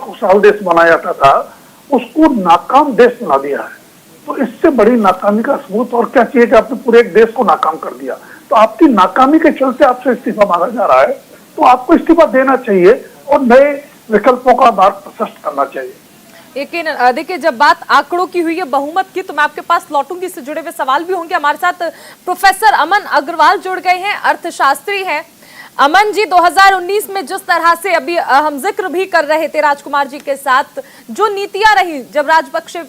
खुशहाल देश बनाया जाता था उसको नाकाम देश बना दिया है। तो इससे बड़ी नाकामी का सबूत और क्या चाहिए कि आपने पूरे एक देश को नाकाम कर दिया। तो आपकी नाकामी के चलते आपसे इस्तीफा मांगा जा रहा है, तो आपको इस्तीफा देना चाहिए और नए विकल्पों का मार्ग प्रशस्त करना चाहिए। लेकिन देखिए, जब बात आंकड़ों की हुई है, बहुमत की, तो मैं आपके पास लौटूंगी, इससे जुड़े हुए सवाल भी होंगे। हमारे साथ प्रोफेसर अमन अग्रवाल जुड़ गए हैं, अर्थशास्त्री हैं। अमन जी, 2019 में जिस तरह से अभी हम जिक्र भी कर रहे थे राजकुमार जी के साथ, जो नीतियां रही जब राजपक्षे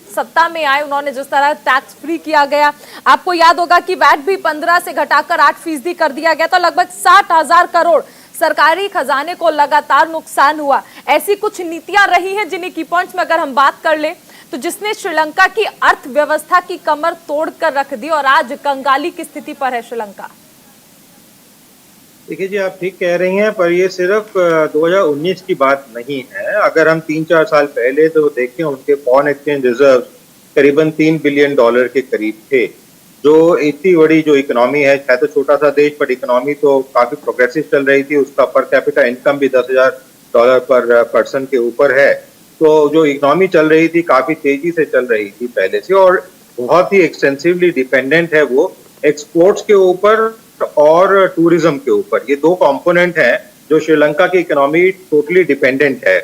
सत्ता में आए, उन्होंने जिस तरह टैक्स फ्री किया गया, आपको याद होगा कि वैट भी 15 से घटाकर 8% कर दिया गया, तो लगभग 60,000 करोड़ सरकारी खजाने को लगातार नुकसान हुआ। ऐसी कुछ नीतियां रही हैं जिन्हें की पॉइंट्स में अगर हम बात कर ले तो जिसने श्रीलंका की अर्थव्यवस्था की कमर तोड़कर रख दी और आज कंगाली की स्थिति पर है श्रीलंका। देखिए जी, आप ठीक कह रही हैं, पर ये सिर्फ 2019 की बात नहीं है। अगर हम 3-4 साल पहले तो देखें, उनके फॉरेन एक्सचेंज रिजर्व करीबन $3 बिलियन के करीब थे। जो इतनी बड़ी जो इकोनॉमी है तो छोटा सा देश, पर इकोनॉमी तो काफी प्रोग्रेसिव चल रही थी। उसका पर कैपिटा इनकम भी $10,000 पर पर्सन के ऊपर है। तो जो इकोनॉमी चल रही थी काफी तेजी से चल रही थी पहले से, और बहुत ही एक्सटेंसिवली डिपेंडेंट है वो एक्सपोर्ट्स के ऊपर और टूरिज्म के ऊपर। ये दो कंपोनेंट हैं जो श्रीलंका की इकोनॉमी टोटली डिपेंडेंट है।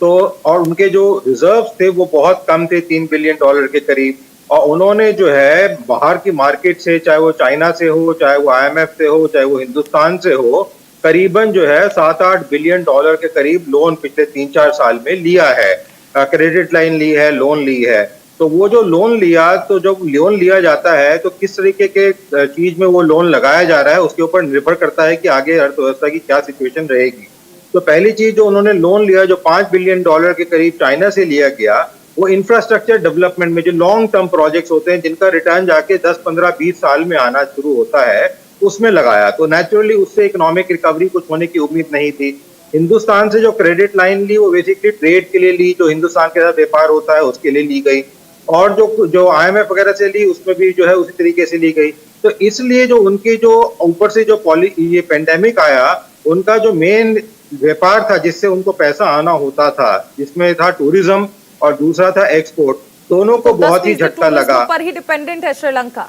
तो और उनके जो रिजर्व्स थे वो बहुत कम थे, $3 बिलियन के करीब। और उन्होंने जो है बाहर की मार्केट से, चाहे वो चाइना से हो, चाहे वो IMF से हो, चाहे वो हिंदुस्तान से हो, करीबन जो है $7-8 बिलियन के करीब लोन पिछले 3-4 साल में लिया है। क्रेडिट लाइन ली है, लोन ली है। तो वो जो लोन लिया, तो जब लोन लिया जाता है तो किस तरीके के चीज में वो लोन लगाया जा रहा है उसके ऊपर निर्भर करता है कि आगे अर्थव्यवस्था की क्या सिचुएशन रहेगी। तो पहली चीज जो उन्होंने लोन लिया, जो $5 बिलियन के करीब चाइना से लिया गया, वो इंफ्रास्ट्रक्चर डेवलपमेंट में जो लॉन्ग टर्म प्रोजेक्ट्स होते हैं जिनका रिटर्न जाके 10, 15, 20 साल में आना शुरू होता है, उसमें लगाया। तो नेचुरली उससे इकोनॉमिक रिकवरी कुछ होने की उम्मीद नहीं थी। हिंदुस्तान से जो क्रेडिट लाइन ली वो बेसिकली ट्रेड के लिए ली, जो हिंदुस्तान के साथ व्यापार होता है उसके लिए ली गई, और जो IMF वगैरह से ली उसमें भी जो है उसी तरीके से ली गई। तो इसलिए जो उनके जो ऊपर से जो ये पेंडेमिक आया, उनका जो मेन व्यापार था जिससे उनको पैसा आना होता था, जिसमें था टूरिज्म और दूसरा था एक्सपोर्ट, दोनों को बहुत ही झटका लगा। पर ही डिपेंडेंट है श्रीलंका।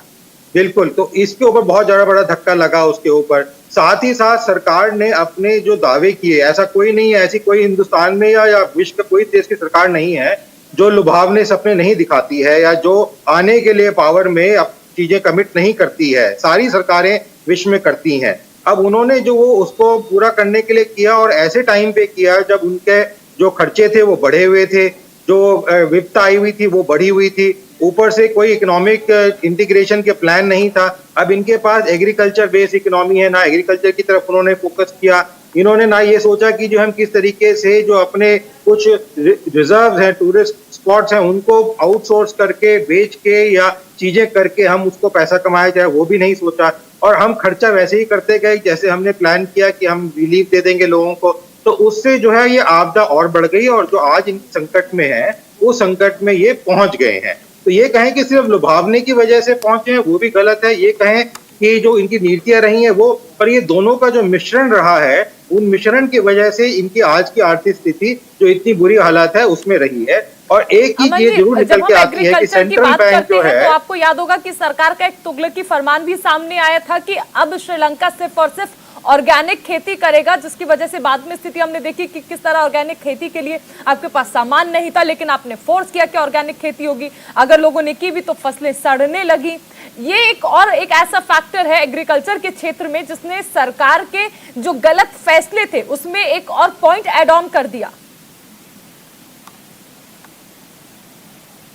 बिल्कुल, तो इसके ऊपर बहुत ज्यादा बड़ा धक्का लगा उसके ऊपर। साथ ही साथ सरकार ने अपने जो दावे किए, ऐसा कोई नहीं है, ऐसी कोई हिंदुस्तान में या विश्व के कोई देश की सरकार नहीं है जो लुभावने सपने नहीं दिखाती है या जो आने के लिए पावर में अब चीजें कमिट नहीं करती है। सारी सरकारें विश्व में करती हैं। अब उन्होंने जो वो उसको पूरा करने के लिए किया, और ऐसे टाइम पे किया जब उनके जो खर्चे थे वो बढ़े हुए थे, जो विपत्ता आई हुई थी वो बढ़ी हुई थी, ऊपर से कोई इकोनॉमिक इंटीग्रेशन के प्लान नहीं था। अब इनके पास एग्रीकल्चर बेस्ड इकोनॉमी है, ना एग्रीकल्चर की तरफ उन्होंने फोकस किया। इन्होंने ना ये सोचा कि जो हम किस तरीके से जो अपने कुछ रिजर्व हैं, टूरिस्ट स्पॉट्स हैं, उनको आउटसोर्स करके, बेच के या चीजें करके हम उसको पैसा कमाया जाए, वो भी नहीं सोचा। और हम खर्चा वैसे ही करते गए जैसे हमने प्लान किया कि हम रिलीफ दे देंगे लोगों को। तो उससे जो है ये आपदा और बढ़ गई, और जो आज इन संकट में है उस संकट में ये पहुंच गए हैं। तो ये कहें कि सिर्फ लुभावने की वजह से पहुंचे हैं वो भी गलत है। ये कहें कि जो इनकी नीतियां रही हैं वो, पर ये दोनों का जो मिश्रण रहा है, उन मिश्रण की वजह से इनकी आज की आर्थिक स्थिति जो इतनी बुरी हालत है उसमें रही है। और एक चीज ये जरूर निकल के आती है कि सेंट्रल बैंक जो है, तो आपको याद होगा कि सरकार का एक तुगलकी फरमान भी सामने आया था कि अब श्रीलंका सिर्फ और सिर्फ ऑर्गेनिक खेती करेगा, जिसकी वजह से बाद में स्थिति हमने देखी कि किस तरह ऑर्गेनिक खेती के लिए आपके पास सामान नहीं था, लेकिन आपने फोर्स किया कि ऑर्गेनिक खेती होगी। अगर लोगों ने की भी तो फसलें सड़ने लगी। ये एक ऐसा फैक्टर है एग्रीकल्चर के क्षेत्र में जिसने सरकार के जो गलत फैसले थे उसमें एक और पॉइंट एड ऑन कर दिया।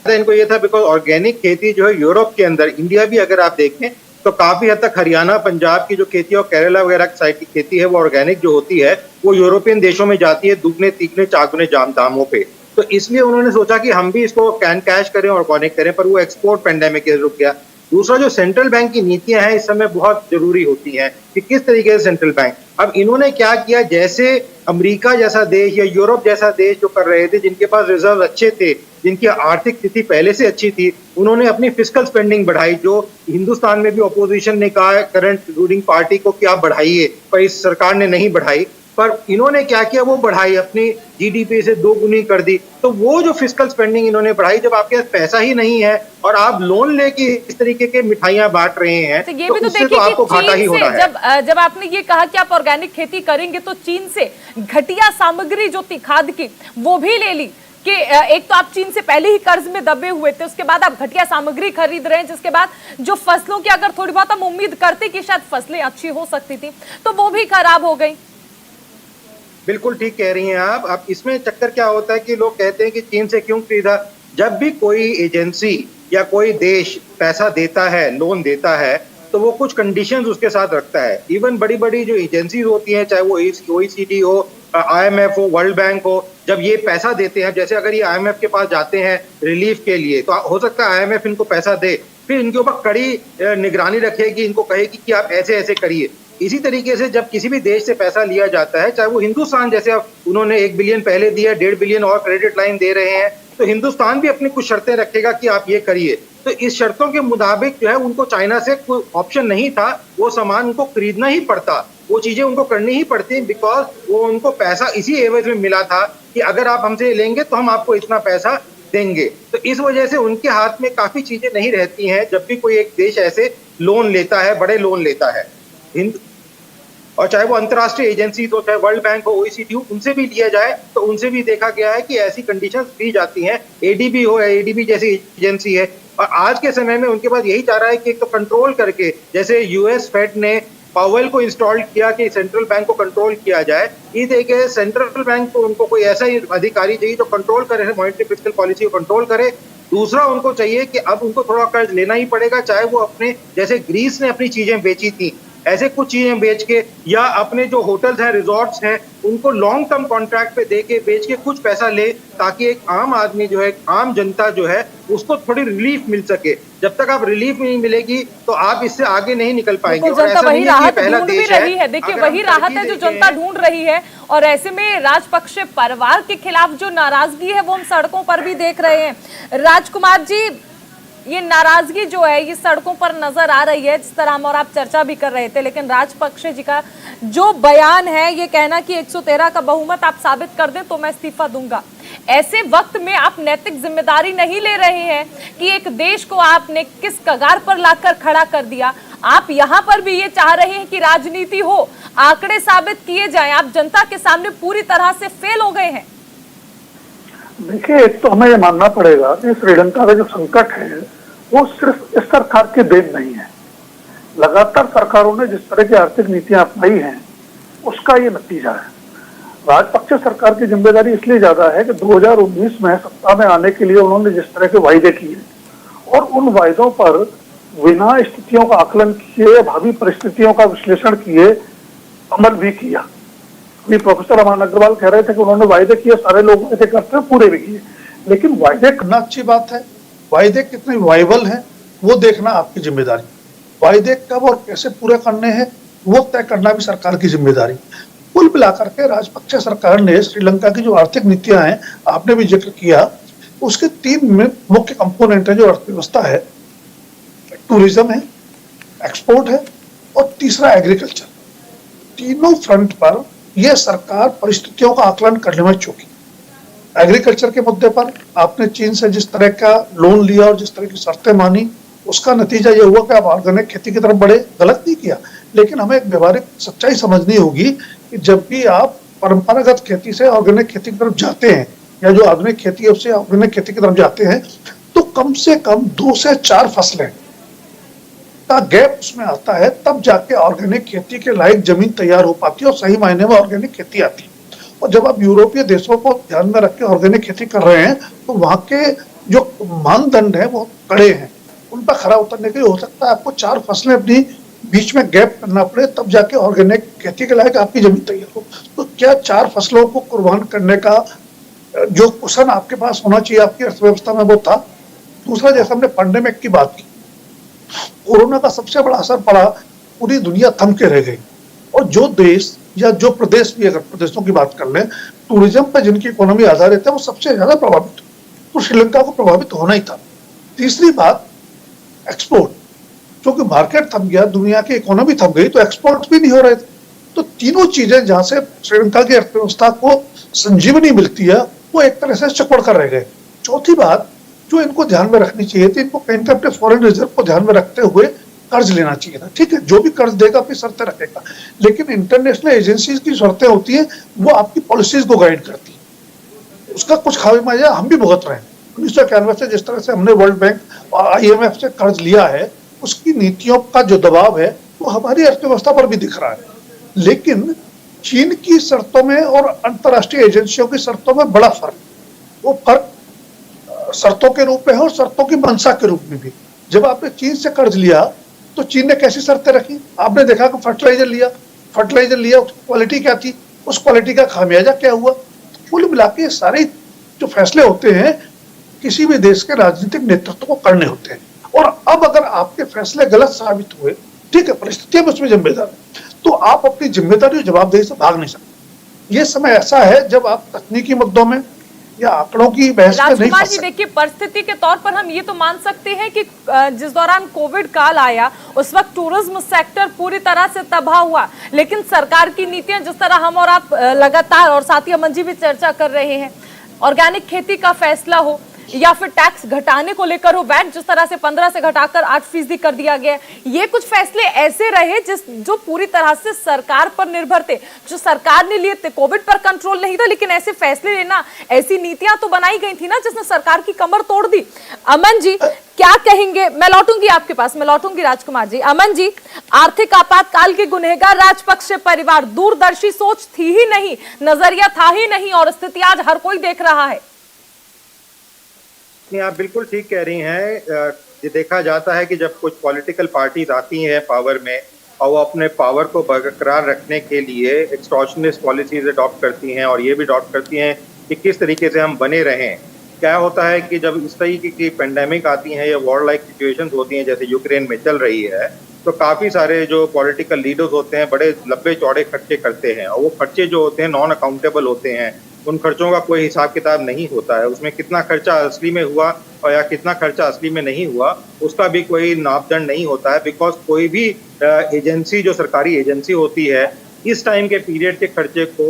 इनको ये था बिकॉज ऑर्गेनिक खेती जो है यूरोप के अंदर, इंडिया भी अगर आप देखें तो काफी हद तक हरियाणा, पंजाब की जो खेती और केरला वगैरह की साइड की खेती है वो ऑर्गेनिक जो होती है वो यूरोपियन देशों में जाती है दुगने तीगने चागुने दामों पे। तो इसलिए उन्होंने सोचा कि हम भी इसको कैश करें, ऑर्गेनिक करें, पर वो एक्सपोर्ट पेंडेमिक के रुक गया। दूसरा जो सेंट्रल बैंक की नीतियां हैं इस समय बहुत जरूरी होती हैं कि किस तरीके से सेंट्रल बैंक, अब इन्होंने क्या किया, जैसे अमेरिका जैसा देश या यूरोप जैसा देश जो कर रहे थे, जिनके पास रिजर्व अच्छे थे, जिनकी आर्थिक स्थिति पहले से अच्छी थी, उन्होंने अपनी फिस्कल स्पेंडिंग बढ़ाई। जो हिंदुस्तान में भी ऑपोजिशन ने कहा करंट रूलिंग पार्टी को कि आप बढ़ाइए, पर इस सरकार ने नहीं बढ़ाई। पर इन्होंने क्या किया, वो बढ़ाई, अपनी जीडीपी से 2 गुनी कर दी। तो वो जो फिस्कल स्पेंडिंग इन्होंने बढ़ाई, जब आपके पास पैसा ही नहीं है और आप लोन लेके इस तरीके के मिठाइयां बांट रहे हैं, तो ये तो भी तो उससे देखिए तो कि आपको घाटा ही चीन होना से है। जब आपने ये कहा कि आप ऑर्गेनिक खेती करेंगे तो चीन से घटिया सामग्री जो थी खाद की वो भी ले ली कि एक तो आप चीन से पहले ही कर्ज में दबे हुए थे, उसके बाद आप घटिया सामग्री खरीद रहे हैं, जिसके बाद जो फसलों की अगर थोड़ी बहुत हम उम्मीद करते कि शायद फसलें अच्छी हो सकती थी तो वो भी खराब हो गई। बिल्कुल ठीक कह रही हैं आप। अब इसमें चक्कर क्या होता है कि लोग कहते हैं कि चीन से क्यों खरीदा। जब भी कोई एजेंसी या कोई देश पैसा देता है, लोन देता है, तो वो कुछ कंडीशंस उसके साथ रखता है। इवन बड़ी बड़ी जो एजेंसीज होती हैं, चाहे वो OECD हो, IMF हो, वर्ल्ड बैंक हो, जब ये पैसा देते हैं, जैसे अगर ये IMF के पास जाते हैं रिलीफ के लिए, तो हो सकता है IMF इनको पैसा दे, फिर इनके ऊपर कड़ी निगरानी रखेगी, इनको कहेगी कि आप ऐसे ऐसे करिए। इसी तरीके से जब किसी भी देश से पैसा लिया जाता है, चाहे वो हिंदुस्तान, जैसे अब उन्होंने 1 बिलियन पहले दिया, 1.5 बिलियन और क्रेडिट लाइन दे रहे हैं, तो हिंदुस्तान भी अपनी कुछ शर्तें रखेगा कि आप ये करिए। तो इस शर्तों के मुताबिक जो है उनको चाइना से कोई ऑप्शन नहीं था, वो सामान उनको खरीदना ही पड़ता, वो चीजें उनको करनी ही पड़ती, बिकॉज वो उनको पैसा इसी एवज में मिला था कि अगर आप हमसे लेंगे तो हम आपको इतना पैसा देंगे। तो इस वजह से उनके हाथ में काफी चीजें नहीं रहती हैं जब भी कोई एक देश ऐसे लोन लेता है, बड़े लोन लेता है। और चाहे वो अंतर्राष्ट्रीय एजेंसी हो, चाहे वर्ल्ड बैंक हो, OECD हो, उनसे भी लिया जाए तो उनसे भी देखा गया है कि ऐसी कंडीशंस दी जाती हैं। ADB हो, ADB जैसी एजेंसी है, और आज के समय में उनके पास यही चाह रहा है कि एक तो कंट्रोल करके, जैसे US फेड ने पावेल को इंस्टॉल किया कि सेंट्रल बैंक को कंट्रोल किया जाए, ये देखे सेंट्रल बैंक को उनको कोई ऐसा ही अधिकारी चाहिए जो कंट्रोल करे, मॉनेटरी फिस्कल पॉलिसी को कंट्रोल करे। दूसरा उनको चाहिए कि अब उनको थोड़ा कर्ज लेना ही पड़ेगा, चाहे वो अपने, जैसे ग्रीस ने अपनी चीजें बेची थी, ऐसे कुछ चीजें बेच के, या अपने जो होटल्स हैं, रिजॉर्ट्स हैं, उनको लॉन्ग टर्म कॉन्ट्रैक्ट पे दे के बेच के कुछ पैसा ले, ताकि एक आम आदमी जो है, आम जनता जो है, उसको थोड़ी रिलीफ मिल सके। जब तक आप रिलीफ नहीं मिलेगी तो आप इससे आगे नहीं निकल पाएंगे। तो जनता वही राहत ढूंढ भी रही है, देखिए वही राहत है जो जनता ढूंढ रही है। और ऐसे में राजपक्षे परिवार के खिलाफ जो नाराजगी है वो हम सड़कों पर भी देख रहे हैं। राजकुमार जी, ये नाराजगी जो है ये सड़कों पर नजर आ रही है, जिस तरह हम और आप चर्चा भी कर रहे थे, लेकिन राजपक्षे जी का जो बयान है ये कहना कि 113 का बहुमत आप साबित कर दें तो मैं इस्तीफा दूंगा। ऐसे वक्त में आप नैतिक जिम्मेदारी नहीं ले रहे हैं कि एक देश को आपने किस कगार पर लाकर खड़ा कर दिया। आप यहाँ पर भी ये चाह रहे हैं कि राजनीति हो, आंकड़े साबित किए जाएं, आप जनता के सामने पूरी तरह से फेल हो गए हैं। देखिए, एक तो हमें ये मानना पड़ेगा कि श्रीलंका का जो संकट है वो सिर्फ इस सरकार के देन नहीं है। लगातार सरकारों ने जिस तरह की आर्थिक नीतियां अपनाई हैं उसका ये नतीजा है। राजपक्षे सरकार की जिम्मेदारी इसलिए ज्यादा है कि 2019 में सत्ता में आने के लिए उन्होंने जिस तरह के वायदे किए और उन वायदों पर बिना स्थितियों का आकलन किए, भावी परिस्थितियों का विश्लेषण किए अमल भी किया। अभी प्रोफेसर अमन अग्रवाल कह रहे थे कि उन्होंने वायदे किए, सारे लोग वायदे करते हैं, पूरे भी किए, लेकिन वायदे करना अच्छी बात है, वायदे कितने वाइबल हैं वो देखना आपकी जिम्मेदारी। वायदे कब और कैसे पूरे करने हैं वो तय करना भी सरकार की जिम्मेदारी। कुल मिलाकर के राजपक्षे सरकार ने श्रीलंका की जो आर्थिक नीतियां हैं, आपने भी जिक्र किया, उसके 3 मुख्य कंपोनेंट है जो अर्थव्यवस्था है, टूरिज्म है, एक्सपोर्ट है और तीसरा एग्रीकल्चर। तीनों फ्रंट पर यह सरकार परिस्थितियों का आकलन करने में चूकी। एग्रीकल्चर के मुद्दे पर आपने चीन से जिस तरह का लोन लिया और जिस तरह की शर्तें मानी, उसका नतीजा ये हुआ कि आप ऑर्गेनिक खेती की तरफ बढ़े। गलत नहीं किया, लेकिन हमें एक व्यवहारिक सच्चाई समझनी होगी कि जब भी आप परंपरागत खेती से ऑर्गेनिक खेती की तरफ जाते हैं या जो आधुनिक खेती है उससे ऑर्गेनिक खेती की तरफ जाते हैं, तो कम से कम 2 से 4 फसलें का गैप उसमें आता है, तब जाके ऑर्गेनिक खेती के लायक जमीन तैयार हो पाती है और सही मायने में ऑर्गेनिक खेती आती है। और जब आप यूरोपीय देशों को ध्यान में रख के ऑर्गेनिक खेती कर रहे हैं तो वहां के जो मानदंड है वो कड़े हैं, उन पर खरा उतरने के लिए हो सकता है आपको 4 फसलें अपनी बीच में गैप करना पड़े, तब जाके ऑर्गेनिक खेती के लायक आपकी जमीन तैयार हो। तो क्या 4 फसलों को कुर्बान करने का जो कुशन आपके पास होना चाहिए आपकी अर्थव्यवस्था में वो था? दूसरा, जैसे हमने पैंडेमिक की बात की, कोरोना का सबसे बड़ा असर पड़ा, पूरी दुनिया थम के रह गई और जो देश या जो प्रदेश भी, अगर प्रदेशों की बात कर लें, टूरिज्म पर जिनकी इकोनॉमी आधारित है वो सबसे ज्यादा प्रभावित हुई, तो श्रीलंका को प्रभावित होना ही था। तीसरी बात, एक्सपोर्ट, क्योंकि मार्केट थम गया, दुनिया की इकोनॉमी थम गई तो एक्सपोर्ट भी नहीं हो रहे थे। तो तीनों चीजें जहां से श्रीलंका की अर्थव्यवस्था को संजीवनी मिलती है, वो एक तरह से चपड़ कर रह गए। चौथी बात जो इनको ध्यान में रखनी चाहिए थी, इनको कहीं अपने फॉरेन रिजर्व को ध्यान में रखते हुए कर्ज लेना चाहिए था। ठीक है, जो भी कर्ज देगा अपनी शर्तें रखेगा, लेकिन इंटरनेशनल एजेंसीज की शर्तें होती है, वो आपकी पॉलिसीज को गाइड करती है। उसका कुछ खामियाजा हम भी भुगत रहे हैं। 1991 से जिस तरह से हमने वर्ल्ड बैंक और IMF से कर्ज लिया है, उसकी नीतियों का जो दबाव है वो हमारी अर्थव्यवस्था पर भी दिख रहा है। लेकिन चीन की शर्तों में और अंतर्राष्ट्रीय एजेंसियों की शर्तों में बड़ा फर्क, वो फर्क शर्तों के रूप में है और शर्तों की मंशा के रूप में भी। जब आपने चीन से कर्ज लिया तो चीन ने कैसी शर्तें रखी? आपने देखा कि फर्टिलाइजर लिया, उसकी क्वालिटी क्या थी, उस क्वालिटी का खामियाजा क्या हुआ? कुल मिला के सारे जो फैसले होते हैं किसी भी देश के राजनीतिक नेतृत्व को करने होते हैं। और अब अगर आपके फैसले गलत साबित हुए, ठीक है, परिस्थितियां उसमें जिम्मेदार है, तो आप अपनी जिम्मेदारी और जवाबदेही से भाग नहीं सकते। ये समय ऐसा है जब आप तकनीकी मुद्दों में या आंकड़ों की बहस में नहीं राजकुमार फंस जी, सकते। देखिए, परिस्थिति के तौर पर हम ये तो मान सकते हैं कि जिस दौरान कोविड काल आया उस वक्त टूरिज्म सेक्टर पूरी तरह से तबाह हुआ, लेकिन सरकार की नीतियां जिस तरह हम और आप लगातार, और साथ ही अमन जी भी चर्चा कर रहे हैं, ऑर्गेनिक खेती का फैसला हो या फिर टैक्स घटाने को लेकर हो, वैट जिस तरह से 15 से घटाकर 8% कर दिया गया, ये कुछ फैसले ऐसे रहे जो पूरी तरह से सरकार पर निर्भर थे, जो सरकार ने लिए थे। कोविड पर कंट्रोल नहीं था, लेकिन ऐसे फैसले लेना, ऐसी नीतियां तो बनाई गई थी ना जिसने सरकार की कमर तोड़ दी। अमन जी क्या कहेंगे? मैं लौटूंगी आपके पास, मैं लौटूंगी राजकुमार जी। अमन जी, आर्थिक आपातकाल के गुनहगार राजपक्षे परिवार, दूरदर्शी सोच थी ही नहीं, नजरिया था ही नहीं, और स्थिति आज हर कोई देख रहा है। नहीं, आप बिल्कुल ठीक कह रही हैं। ये देखा जाता है कि जब कुछ पॉलिटिकल पार्टीज आती हैं पावर में और वो अपने पावर को बरकरार रखने के लिए एक्सटॉर्शनिस्ट पॉलिसीज अडॉप्ट करती हैं और ये भी अडॉप्ट करती हैं कि किस तरीके से हम बने रहें। क्या होता है कि जब इस तरीके की पेंडेमिक आती हैं या वॉर लाइक सिचुएशंस होती हैं जैसे यूक्रेन में चल रही है, तो काफ़ी सारे जो पॉलिटिकल लीडर्स होते हैं बड़े लंबे चौड़े खर्चे करते हैं, और वो खर्चे जो होते हैं नॉन अकाउंटेबल होते हैं। उन खर्चों का कोई हिसाब किताब नहीं होता है, उसमें कितना खर्चा असली में हुआ और या कितना खर्चा असली में नहीं हुआ उसका भी कोई मापदंड नहीं होता है। बिकॉज कोई भी एजेंसी जो सरकारी एजेंसी होती है इस टाइम के पीरियड के खर्चे को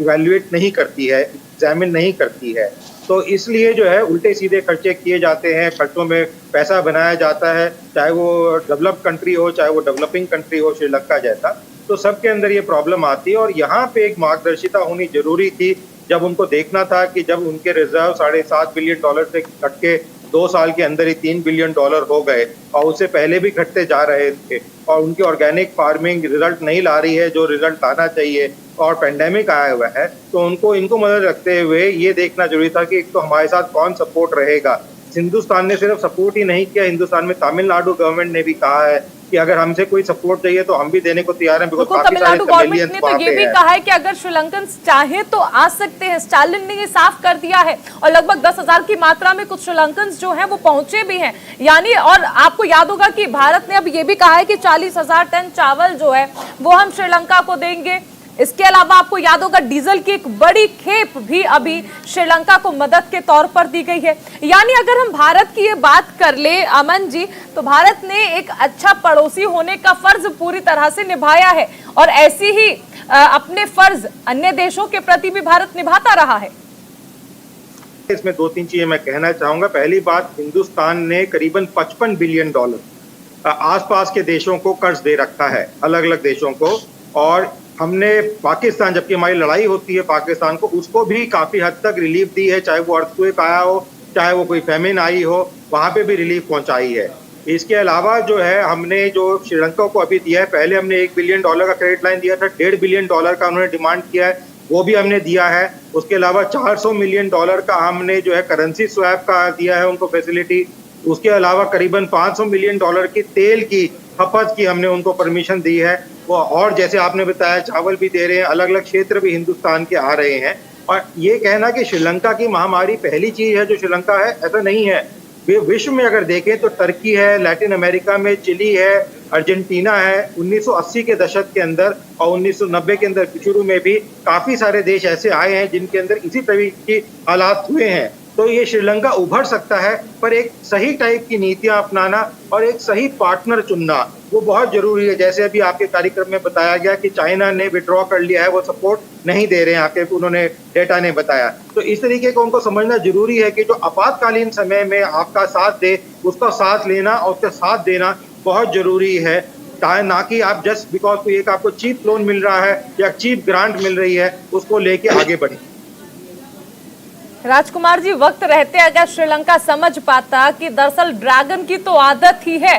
इवैल्यूएट नहीं करती है, एग्जामिन नहीं करती है, तो इसलिए जो है उल्टे सीधे खर्चे किए जाते हैं, खर्चों में पैसा बनाया जाता है, चाहे वो डेवलप्ड कंट्री हो चाहे वो डेवलपिंग कंट्री हो श्रीलंका जैसा, तो सबके अंदर ये प्रॉब्लम आती है। और यहाँ पे एक मार्गदर्शिता होनी जरूरी थी, जब उनको देखना था कि जब उनके रिजर्व $7.5 बिलियन से घट के 2 साल के अंदर ही $3 बिलियन हो गए और उससे पहले भी घटते जा रहे थे, और उनकी ऑर्गेनिक फार्मिंग रिजल्ट नहीं ला रही है जो रिजल्ट आना चाहिए, और पेंडेमिक आया हुआ है, तो इनको मदद रखते हुए ये देखना जरूरी था कि एक तो हमारे साथ कौन सपोर्ट रहेगा। हिंदुस्तान ने सिर्फ सपोर्ट ही नहीं किया, हिंदुस्तान में तमिलनाडु गवर्नमेंट ने भी कहा है कि अगर हमसे कोई सपोर्ट चाहिए तो हम भी देने को तैयार हैं। तमिलनाडु गवर्नमेंट ने तो ये भी कहा है कि अगर श्रीलंकन चाहे तो आ सकते हैं। स्टालिन ने ये साफ कर दिया है, और लगभग 10,000 की मात्रा में कुछ श्रीलंकन जो हैं वो पहुंचे भी हैं। यानी, और आपको याद होगा कि भारत ने अब ये भी कहा है कि 40,000 टन चावल जो है वो हम श्रीलंका को देंगे। इसके अलावा आपको याद होगा डीजल की एक बड़ी खेप भी अभी श्रीलंका को मदद के तौर पर दी गई है। यानी अगर हम भारत की ये बात कर ले अमन जी, तो भारत ने एक अच्छा पड़ोसी होने का फर्ज पूरी तरह से निभाया है, और ऐसी ही अपने फर्ज अन्य देशों के प्रति भी भारत निभाता रहा है। इसमें 2-3 चीजें मैं कहना चाहूंगा। पहली बात, हिंदुस्तान ने करीबन $55 बिलियन आसपास के देशों को कर्ज दे रखा है, अलग अलग देशों को, और हमने पाकिस्तान, जबकि हमारी लड़ाई होती है पाकिस्तान को, उसको भी काफ़ी हद तक रिलीफ दी है, चाहे वो अर्थक्वेक आया हो चाहे वो कोई फेमिन आई हो, वहाँ पे भी रिलीफ पहुँचाई है। इसके अलावा जो है हमने जो श्रीलंका को अभी दिया है, पहले हमने $1 बिलियन का क्रेडिट लाइन दिया था, $1.5 बिलियन का उन्होंने डिमांड किया है, वो भी हमने दिया है। उसके अलावा $400 मिलियन का हमने जो है करेंसी स्वैप का दिया है उनको फैसिलिटी। उसके अलावा करीबन $500 मिलियन की तेल की खपत की हमने उनको परमिशन दी है वो, और जैसे आपने बताया चावल भी दे रहे हैं, अलग अलग क्षेत्र भी हिंदुस्तान के आ रहे हैं। और ये कहना कि श्रीलंका की महामारी पहली चीज है जो श्रीलंका है, ऐसा नहीं है। विश्व में अगर देखें तो टर्की है, लैटिन अमेरिका में चिली है, अर्जेंटीना है। 1980 के दशक के अंदर और 1990 के अंदर शुरू में भी काफ़ी सारे देश ऐसे आए हैं जिनके अंदर इसी तरह की हालात हुए हैं। तो ये श्रीलंका उभर सकता है, पर एक सही टाइप की नीतियां अपनाना और एक सही पार्टनर चुनना वो बहुत जरूरी है। जैसे अभी आपके कार्यक्रम में बताया गया कि चाइना ने विड्रॉ कर लिया है, वो सपोर्ट नहीं दे रहे हैं, आपके उन्होंने डेटा ने बताया। तो इस तरीके को उनको समझना जरूरी है कि जो आपातकालीन समय में आपका साथ दे, उसका साथ लेना और उसका साथ देना बहुत जरूरी है, ना कि आप जस्ट बिकॉज कोई एक आपको चीप लोन मिल रहा है या चीप ग्रांट मिल रही है उसको लेके आगे बढ़े। राजकुमार जी, वक्त रहते अगर श्रीलंका समझ पाता कि दरअसल ड्रैगन की तो आदत ही है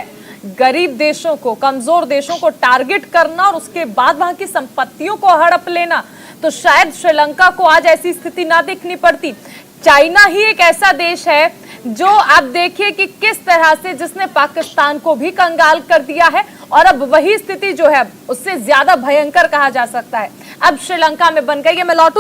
गरीब देशों को, कमजोर देशों को टारगेट करना और उसके बाद वहां की संपत्तियों को हड़प लेना, तो शायद श्रीलंका को आज ऐसी स्थिति ना देखनी पड़ती। चाइना ही एक ऐसा देश है जो आप देखिए कि किस तरह से जिसने पाकिस्तान को भी कंगाल कर दिया है, और अब वही स्थिति जो है उससे ज्यादा भयंकर कहा जा सकता है अब श्रीलंका में बन गई है। मैं लौटूंगी